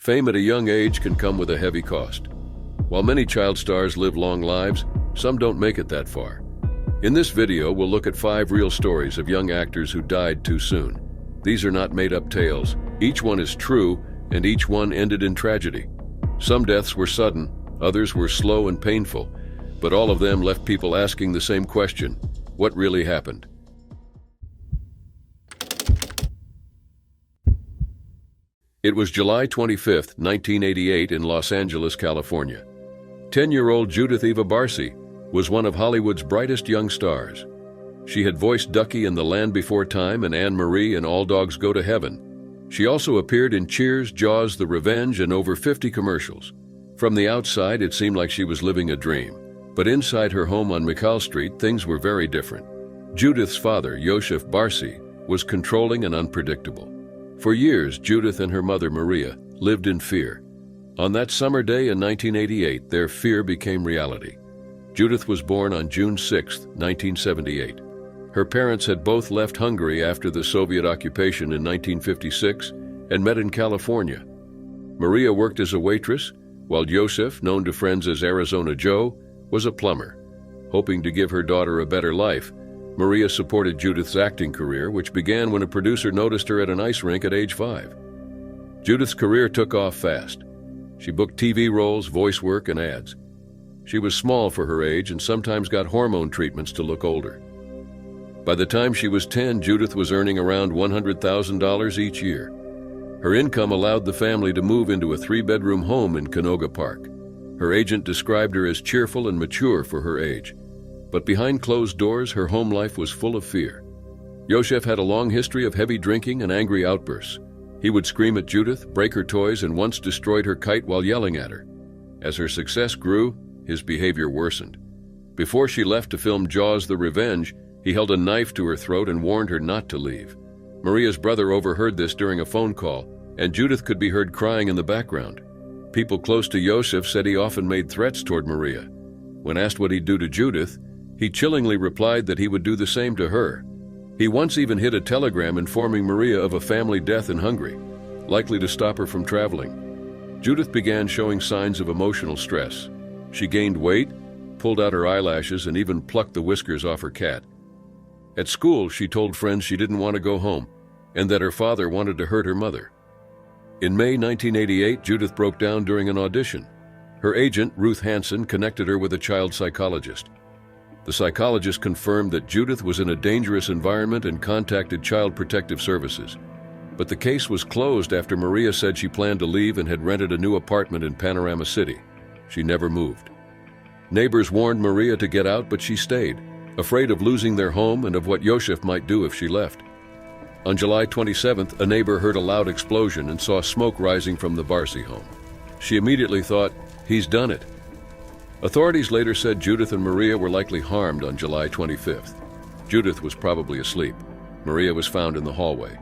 Fame at a young age can come with a heavy cost. While many child stars live long lives, some don't make it that far. In this video, we'll look at 5 real stories of young actors who died too soon. These are not made-up tales. Each one is true, and each one ended in tragedy. Some deaths were sudden, others were slow and painful, but all of them left people asking the same question: what really happened? It was July 25, 1988 in Los Angeles, California. 10-year-old Judith Eva Barcy was one of Hollywood's brightest young stars. She had voiced Ducky in The Land Before Time and Anne Marie in All Dogs Go to Heaven. She also appeared in Cheers, Jaws, The Revenge, and over 50 commercials. From the outside, it seemed like she was living a dream. But inside her home on McCall Street, things were very different. Judith's father, Yosef Barcy, was controlling and unpredictable. For years, Judith and her mother, Maria, lived in fear. On that summer day in 1988, their fear became reality. Judith was born on June 6, 1978. Her parents had both left Hungary after the Soviet occupation in 1956 and met in California. Maria worked as a waitress, while Yosef, known to friends as Arizona Joe, was a plumber. Hoping to give her daughter a better life, Maria supported Judith's acting career, which began when a producer noticed her at an ice rink at age 5. Judith's career took off fast. She booked TV roles, voice work, and ads. She was small for her age and sometimes got hormone treatments to look older. By the time she was 10, Judith was earning around $100,000 each year. Her income allowed the family to move into a 3-bedroom home in Canoga Park. Her agent described her as cheerful and mature for her age. But behind closed doors, her home life was full of fear. Yosef had a long history of heavy drinking and angry outbursts. He would scream at Judith, break her toys, and once destroyed her kite while yelling at her. As her success grew, his behavior worsened. Before she left to film Jaws: The Revenge, he held a knife to her throat and warned her not to leave. Maria's brother overheard this during a phone call, and Judith could be heard crying in the background. People close to Yosef said he often made threats toward Maria. When asked what he'd do to Judith, he chillingly replied that he would do the same to her. He once even hid a telegram informing Maria of a family death in Hungary, likely to stop her from traveling. Judith began showing signs of emotional stress. She gained weight, pulled out her eyelashes, and even plucked the whiskers off her cat. At school, she told friends she didn't want to go home, and that her father wanted to hurt her mother. In May 1988, Judith broke down during an audition. Her agent, Ruth Hansen, connected her with a child psychologist. The psychologist confirmed that Judith was in a dangerous environment and contacted Child Protective Services. But the case was closed after Maria said she planned to leave and had rented a new apartment in Panorama City. She never moved. Neighbors warned Maria to get out, but she stayed, afraid of losing their home and of what Yosef might do if she left. On July 27th, a neighbor heard a loud explosion and saw smoke rising from the Barcy home. She immediately thought, "He's done it." Authorities later said Judith and Maria were likely harmed on July 25th. Judith was probably asleep. Maria was found in the hallway.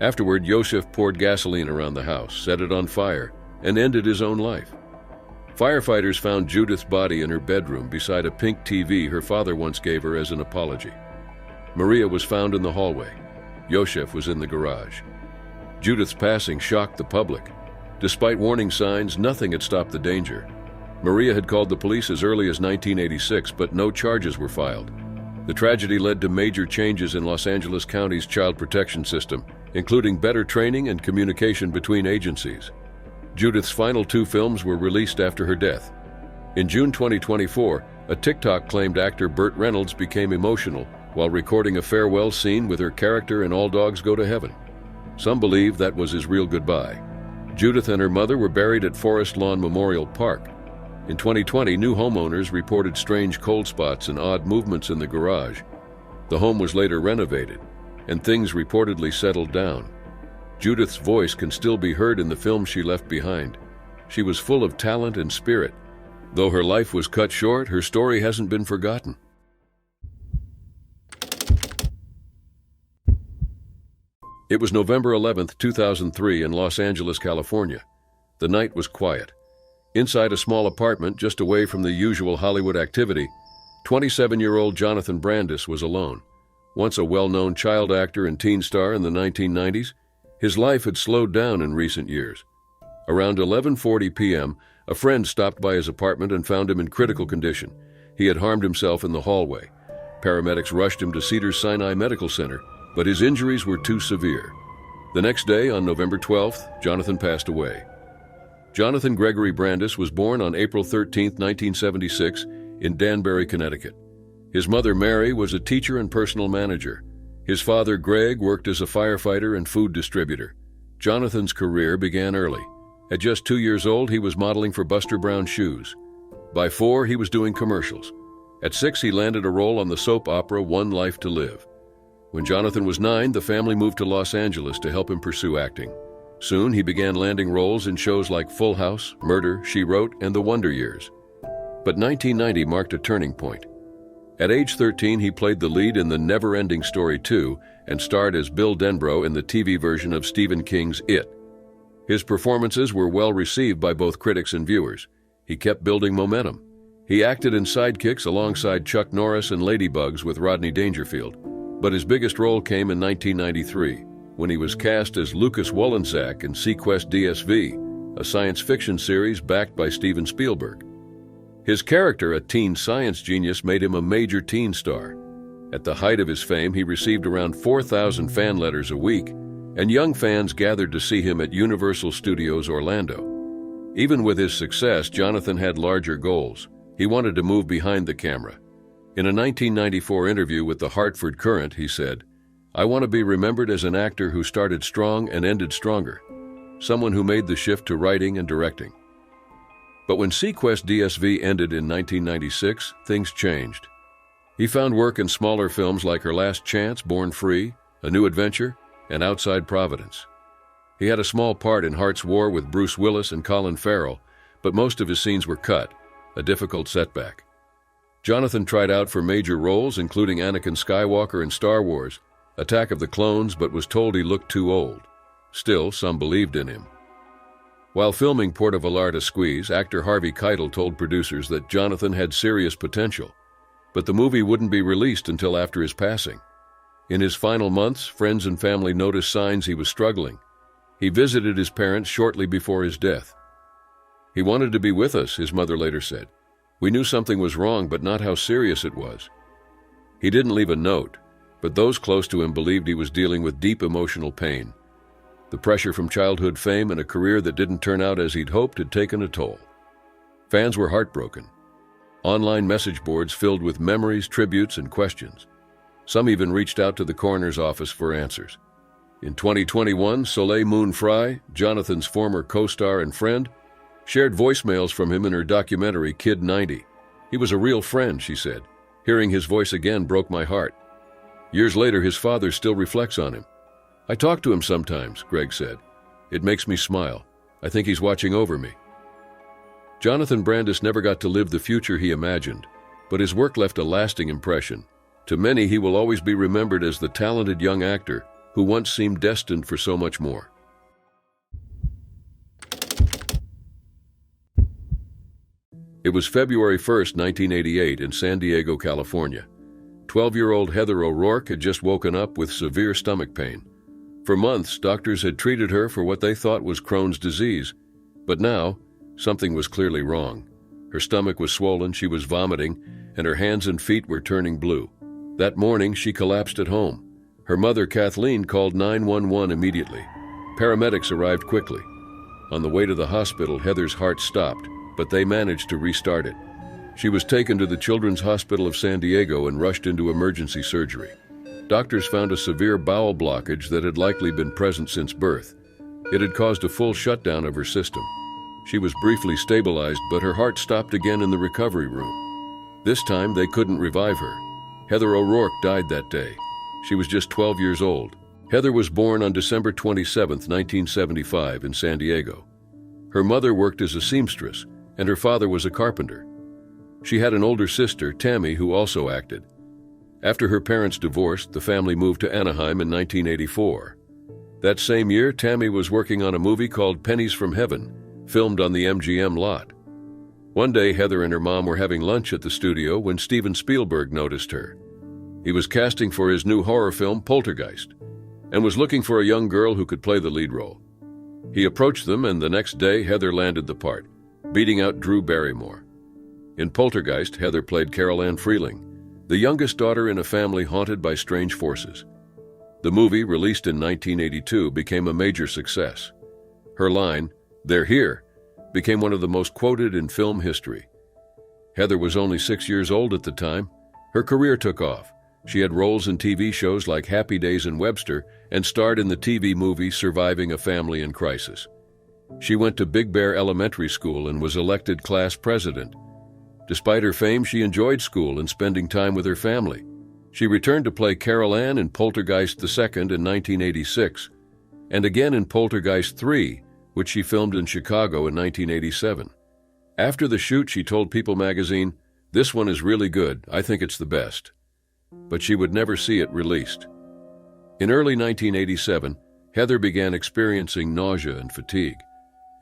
Afterward, Yosef poured gasoline around the house, set it on fire, and ended his own life. Firefighters found Judith's body in her bedroom beside a pink TV her father once gave her as an apology. Maria was found in the hallway. Yosef was in the garage. Judith's passing shocked the public. Despite warning signs, nothing had stopped the danger. Maria had called the police as early as 1986, but no charges were filed. The tragedy led to major changes in Los Angeles County's child protection system, including better training and communication between agencies. Judith's final 2 films were released after her death. In June 2024, a TikTok claimed actor Burt Reynolds became emotional while recording a farewell scene with her character in All Dogs Go to Heaven. Some believe that was his real goodbye. Judith and her mother were buried at Forest Lawn Memorial Park. In 2020, new homeowners reported strange cold spots and odd movements in the garage. The home was later renovated, and things reportedly settled down. Judith's voice can still be heard in the film she left behind. She was full of talent and spirit. Though her life was cut short, her story hasn't been forgotten. It was November 11, 2003 in Los Angeles, California. The night was quiet. Inside a small apartment just away from the usual Hollywood activity, 27-year-old Jonathan Brandis was alone. Once a well-known child actor and teen star in the 1990s, his life had slowed down in recent years. Around 11:40 p.m., a friend stopped by his apartment and found him in critical condition. He had harmed himself in the hallway. Paramedics rushed him to Cedars-Sinai Medical Center, but his injuries were too severe. The next day, on November 12th, Jonathan passed away. Jonathan Gregory Brandis was born on April 13, 1976, in Danbury, Connecticut. His mother, Mary, was a teacher and personal manager. His father, Greg, worked as a firefighter and food distributor. Jonathan's career began early. At just 2 years old, he was modeling for Buster Brown shoes. By 4, he was doing commercials. At 6, he landed a role on the soap opera One Life to Live. When Jonathan was 9, the family moved to Los Angeles to help him pursue acting. Soon, he began landing roles in shows like Full House, Murder, She Wrote, and The Wonder Years. But 1990 marked a turning point. At age 13, he played the lead in The Never-Ending Story 2 and starred as Bill Denbrough in the TV version of Stephen King's It. His performances were well received by both critics and viewers. He kept building momentum. He acted in Sidekicks alongside Chuck Norris and Ladybugs with Rodney Dangerfield. But his biggest role came in 1993, when he was cast as Lucas Wollensack in Sequest DSV, a science fiction series backed by Steven Spielberg. His character, a teen science genius, made him a major teen star. At the height of his fame, he received around 4,000 fan letters a week, and young fans gathered to see him at Universal Studios Orlando. Even with his success, Jonathan had larger goals. He wanted to move behind the camera. In a 1994 interview with the Hartford Courant, he said, "I want to be remembered as an actor who started strong and ended stronger, someone who made the shift to writing and directing." But when Sequest DSV ended in 1996, things changed. He found work in smaller films like Her Last Chance, Born Free, A New Adventure, and Outside Providence. He had a small part in Heart's War with Bruce Willis and Colin Farrell, but most of his scenes were cut, a difficult setback. Jonathan tried out for major roles, including Anakin Skywalker in Star Wars, Attack of the Clones, but was told he looked too old. Still, some believed in him. While filming Port of Vallarta Squeeze, actor Harvey Keitel told producers that Jonathan had serious potential, but the movie wouldn't be released until after his passing. In his final months, friends and family noticed signs he was struggling. He visited his parents shortly before his death. "He wanted to be with us," his mother later said. "We knew something was wrong, but not how serious it was." He didn't leave a note, but those close to him believed he was dealing with deep emotional pain. The pressure from childhood fame and a career that didn't turn out as he'd hoped had taken a toll. Fans were heartbroken. Online message boards filled with memories, tributes, and questions. Some even reached out to the coroner's office for answers. In 2021, Soleil Moon Frye, Jonathan's former co-star and friend, shared voicemails from him in her documentary Kid 90. "He was a real friend," she said. "Hearing his voice again broke my heart." Years later, his father still reflects on him. "I talk to him sometimes," Greg said. "It makes me smile. I think he's watching over me." Jonathan Brandis never got to live the future he imagined, but his work left a lasting impression. To many, he will always be remembered as the talented young actor who once seemed destined for so much more. It was February 1st, 1988, in San Diego, California. 12-year-old Heather O'Rourke had just woken up with severe stomach pain. For months, doctors had treated her for what they thought was Crohn's disease. But now, something was clearly wrong. Her stomach was swollen, she was vomiting, and her hands and feet were turning blue. That morning, she collapsed at home. Her mother, Kathleen, called 911 immediately. Paramedics arrived quickly. On the way to the hospital, Heather's heart stopped, but they managed to restart it. She was taken to the Children's Hospital of San Diego and rushed into emergency surgery. Doctors found a severe bowel blockage that had likely been present since birth. It had caused a full shutdown of her system. She was briefly stabilized, but her heart stopped again in the recovery room. This time, they couldn't revive her. Heather O'Rourke died that day. She was just 12 years old. Heather was born on December 27, 1975, in San Diego. Her mother worked as a seamstress, and her father was a carpenter. She had an older sister, Tammy, who also acted. After her parents divorced, the family moved to Anaheim in 1984. That same year, Tammy was working on a movie called Pennies from Heaven, filmed on the MGM lot. One day, Heather and her mom were having lunch at the studio when Steven Spielberg noticed her. He was casting for his new horror film, Poltergeist, and was looking for a young girl who could play the lead role. He approached them, and the next day Heather landed the part, beating out Drew Barrymore. In Poltergeist, Heather played Carol Ann Freeling, the youngest daughter in a family haunted by strange forces. The movie, released in 1982, became a major success. Her line, "They're here," became one of the most quoted in film history. Heather was only 6 years old at the time. Her career took off. She had roles in TV shows like Happy Days and Webster and starred in the TV movie Surviving a Family in Crisis. She went to Big Bear Elementary School and was elected class president. Despite her fame, she enjoyed school and spending time with her family. She returned to play Carol Ann in Poltergeist II in 1986, and again in Poltergeist III, which she filmed in Chicago in 1987. After the shoot, she told People magazine, "This one is really good. I think it's the best." But she would never see it released. In early 1987, Heather began experiencing nausea and fatigue.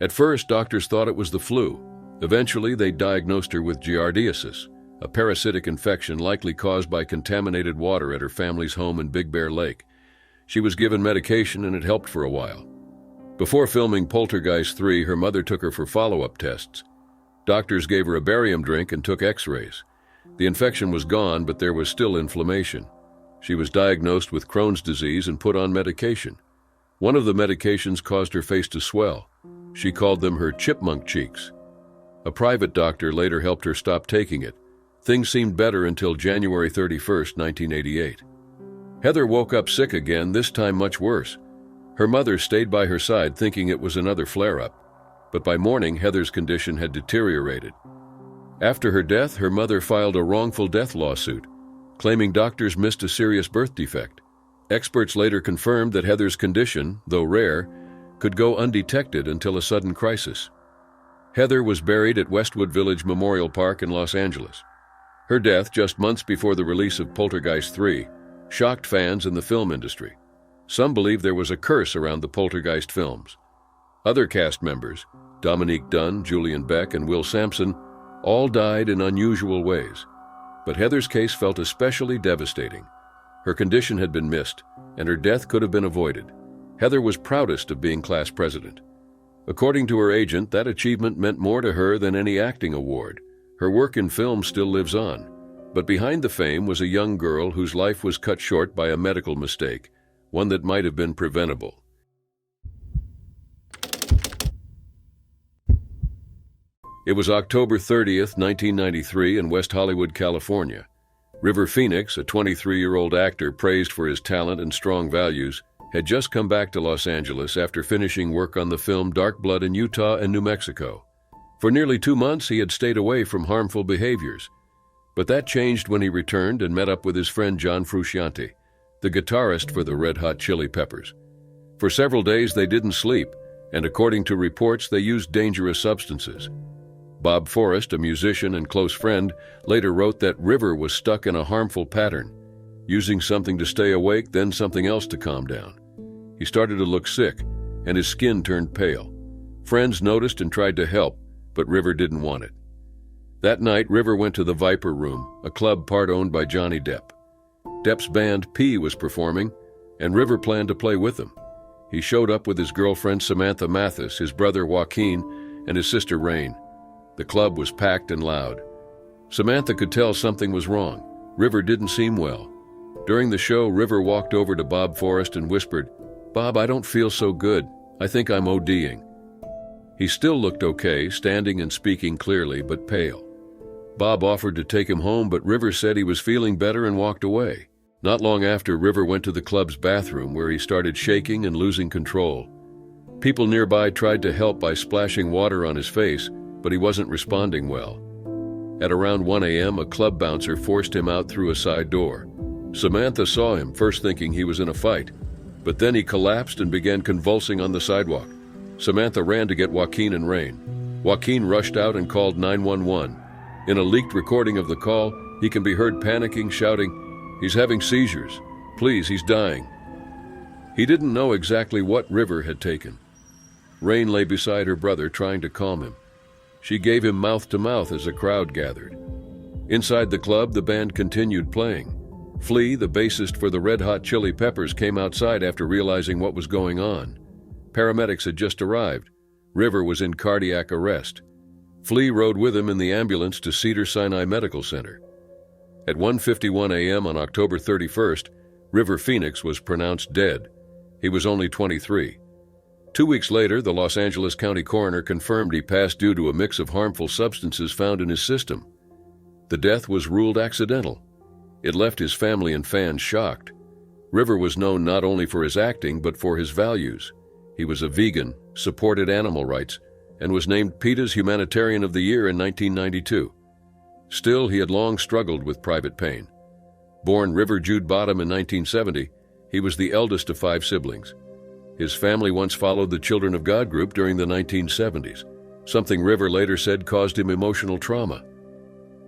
At first, doctors thought it was the flu. Eventually, they diagnosed her with giardiasis, a parasitic infection likely caused by contaminated water at her family's home in Big Bear Lake. She was given medication and it helped for a while. Before filming Poltergeist 3, her mother took her for follow-up tests. Doctors gave her a barium drink and took x-rays. The infection was gone, but there was still inflammation. She was diagnosed with Crohn's disease and put on medication. One of the medications caused her face to swell. She called them her chipmunk cheeks. A private doctor later helped her stop taking it. Things seemed better until January 31st, 1988. Heather woke up sick again, this time much worse. Her mother stayed by her side thinking it was another flare-up. But by morning, Heather's condition had deteriorated. After her death, her mother filed a wrongful death lawsuit, claiming doctors missed a serious birth defect. Experts later confirmed that Heather's condition, though rare, could go undetected until a sudden crisis. Heather was buried at Westwood Village Memorial Park in Los Angeles. Her death, just months before the release of Poltergeist 3, shocked fans in the film industry. Some believe there was a curse around the Poltergeist films. Other cast members, Dominique Dunn, Julian Beck, and Will Sampson, all died in unusual ways. But Heather's case felt especially devastating. Her condition had been missed, and her death could have been avoided. Heather was proudest of being class president. According to her agent, that achievement meant more to her than any acting award. Her work in film still lives on. But behind the fame was a young girl whose life was cut short by a medical mistake, one that might have been preventable. It was October 30th, 1993 in West Hollywood, California. River Phoenix, a 23-year-old actor praised for his talent and strong values, had just come back to Los Angeles after finishing work on the film Dark Blood in Utah and New Mexico. For nearly 2 months, he had stayed away from harmful behaviors. But that changed when he returned and met up with his friend John Frusciante, the guitarist for the Red Hot Chili Peppers. For several days, they didn't sleep, and according to reports, they used dangerous substances. Bob Forrest, a musician and close friend, later wrote that River was stuck in a harmful pattern, using something to stay awake, then something else to calm down. He started to look sick, and his skin turned pale. Friends noticed and tried to help, but River didn't want it. That night, River went to the Viper Room, a club part owned by Johnny Depp. Depp's band, P, was performing, and River planned to play with them. He showed up with his girlfriend Samantha Mathis, his brother Joaquin, and his sister Rain. The club was packed and loud. Samantha could tell something was wrong. River didn't seem well. During the show, River walked over to Bob Forrest and whispered, "Bob, I don't feel so good. I think I'm ODing." He still looked okay, standing and speaking clearly, but pale. Bob offered to take him home, but River said he was feeling better and walked away. Not long after, River went to the club's bathroom where he started shaking and losing control. People nearby tried to help by splashing water on his face, but he wasn't responding well. At around 1 a.m., a club bouncer forced him out through a side door. Samantha saw him, first thinking he was in a fight, but then he collapsed and began convulsing on the sidewalk. Samantha ran to get Joaquin and Rain. Joaquin rushed out and called 911. In a leaked recording of the call, he can be heard panicking, shouting, "He's having seizures. Please, he's dying." He didn't know exactly what River had taken. Rain lay beside her brother, trying to calm him. She gave him mouth-to-mouth as a crowd gathered. Inside the club, the band continued playing. Flea, the bassist for the Red Hot Chili Peppers, came outside after realizing what was going on. Paramedics had just arrived. River was in cardiac arrest. Flea rode with him in the ambulance to Cedars-Sinai Medical Center. At 1:51 a.m. on October 31st, River Phoenix was pronounced dead. He was only 23. 2 weeks later, the Los Angeles County coroner confirmed he passed due to a mix of harmful substances found in his system. The death was ruled accidental. It left his family and fans shocked. River was known not only for his acting, but for his values. He was a vegan, supported animal rights, and was named PETA's Humanitarian of the Year in 1992. Still, he had long struggled with private pain. Born River Jude Bottom in 1970, he was the eldest of 5 siblings. His family once followed the Children of God group during the 1970s, something River later said caused him emotional trauma.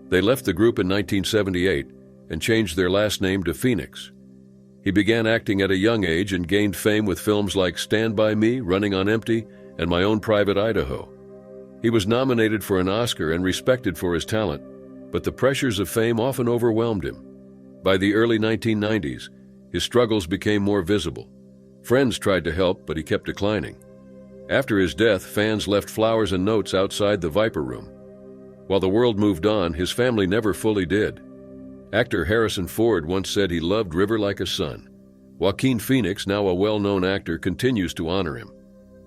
They left the group in 1978 and changed their last name to Phoenix. He began acting at a young age and gained fame with films like Stand By Me, Running on Empty, and My Own Private Idaho. He was nominated for an Oscar and respected for his talent, but the pressures of fame often overwhelmed him. By the early 1990s, his struggles became more visible. Friends tried to help, but he kept declining. After his death, fans left flowers and notes outside the Viper Room. While the world moved on, his family never fully did. Actor Harrison Ford once said he loved River like a son. Joaquin Phoenix, now a well-known actor, continues to honor him.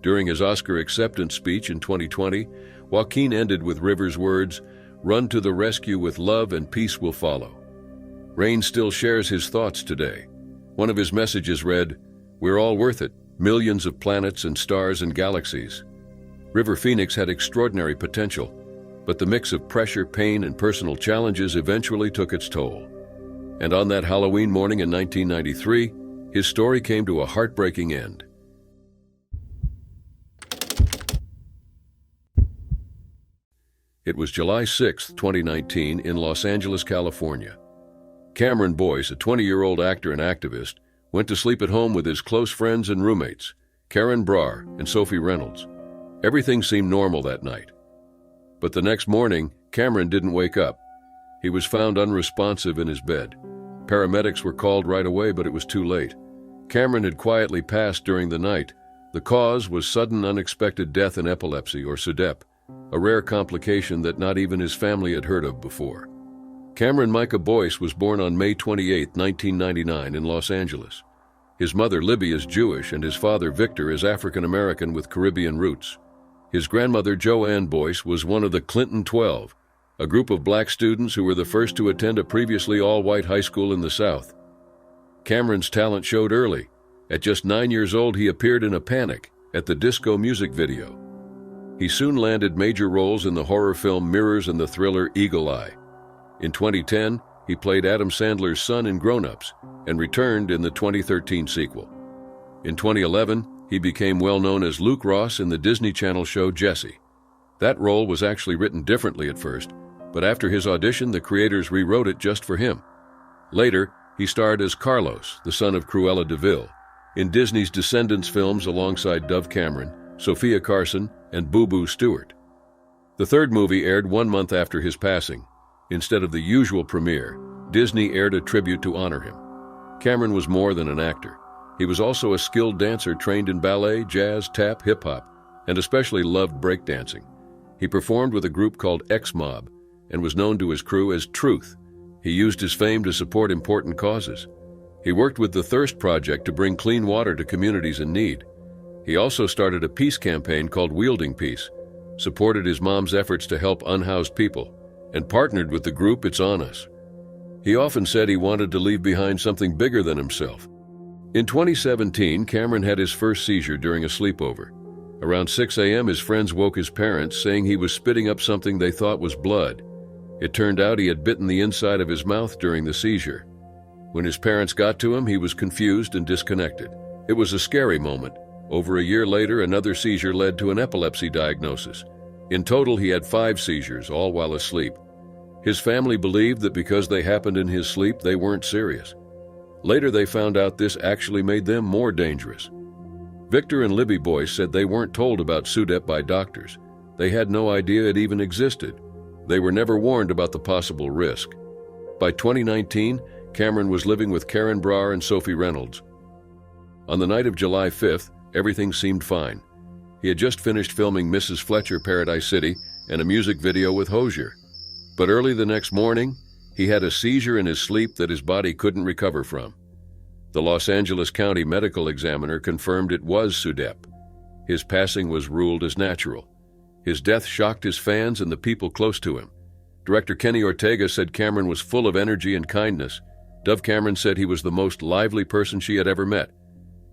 During his Oscar acceptance speech in 2020, Joaquin ended with River's words, "Run to the rescue with love and peace will follow." Rain still shares his thoughts today. One of his messages read, "We're all worth it, millions of planets and stars and galaxies." River Phoenix had extraordinary potential, but the mix of pressure, pain, and personal challenges eventually took its toll. And on that Halloween morning in 1993, his story came to a heartbreaking end. It was July 6, 2019, in Los Angeles, California. Cameron Boyce, a 20-year-old actor and activist, went to sleep at home with his close friends and roommates, Karen Brar and Sophie Reynolds. Everything seemed normal that night. But the next morning, Cameron didn't wake up. He was found unresponsive in his bed. Paramedics were called right away, but it was too late. Cameron had quietly passed during the night. The cause was sudden unexpected death in epilepsy, or SUDEP, a rare complication that not even his family had heard of before. Cameron Micah Boyce was born on May 28, 1999, in Los Angeles. His mother, Libby, is Jewish, and his father, Victor, is African-American with Caribbean roots. His grandmother, Joanne Boyce, was one of the Clinton 12, a group of black students who were the first to attend a previously all-white high school in the South. Cameron's talent showed early. At just 9 years old, he appeared in A Panic at the Disco music video. He soon landed major roles in the horror film Mirrors and the thriller Eagle Eye. In 2010, he played Adam Sandler's son in Grown Ups and returned in the 2013 sequel. In 2011, he became well known as Luke Ross in the Disney Channel show Jessie. That role was actually written differently at first, but after his audition, the creators rewrote it just for him. Later, he starred as Carlos, the son of Cruella de Vil, in Disney's Descendants films alongside Dove Cameron, Sophia Carson, and Boo Boo Stewart. The third movie aired 1 month after his passing. Instead of the usual premiere, Disney aired a tribute to honor him. Cameron was more than an actor. He was also a skilled dancer trained in ballet, jazz, tap, hip-hop, and especially loved breakdancing. He performed with a group called X-Mob and was known to his crew as Truth. He used his fame to support important causes. He worked with the Thirst Project to bring clean water to communities in need. He also started a peace campaign called Wielding Peace, supported his mom's efforts to help unhoused people, and partnered with the group It's On Us. He often said he wanted to leave behind something bigger than himself. In 2017, Cameron had his first seizure during a sleepover. Around 6 a.m., his friends woke his parents, saying he was spitting up something they thought was blood. It turned out he had bitten the inside of his mouth during the seizure. When his parents got to him, he was confused and disconnected. It was a scary moment. Over a year later, another seizure led to an epilepsy diagnosis. In total, he had 5 seizures, all while asleep. His family believed that because they happened in his sleep, they weren't serious. Later, they found out this actually made them more dangerous. Victor and Libby Boyce said they weren't told about SUDEP by doctors. They had no idea it even existed. They were never warned about the possible risk. By 2019, Cameron was living with Karen Brar and Sophie Reynolds. On the night of July 5th, everything seemed fine. He had just finished filming Mrs. Fletcher Paradise City and a music video with Hosier. But early the next morning, he had a seizure in his sleep that his body couldn't recover from. The Los Angeles County medical examiner confirmed it was SUDEP. His passing was ruled as natural. His death shocked his fans and the people close to him. Director Kenny Ortega said Cameron was full of energy and kindness. Dove Cameron said he was the most lively person she had ever met.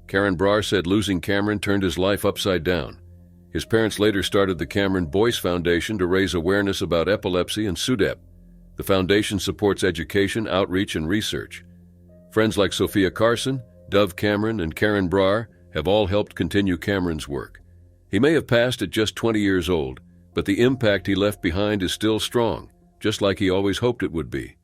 Karen Brar said losing Cameron turned his life upside down. His parents later started the Cameron Boyce Foundation to raise awareness about epilepsy and SUDEP. The foundation supports education, outreach, and research. Friends like Sophia Carson, Dove Cameron, and Karen Brar have all helped continue Cameron's work. He may have passed at just 20 years old, but the impact he left behind is still strong, just like he always hoped it would be.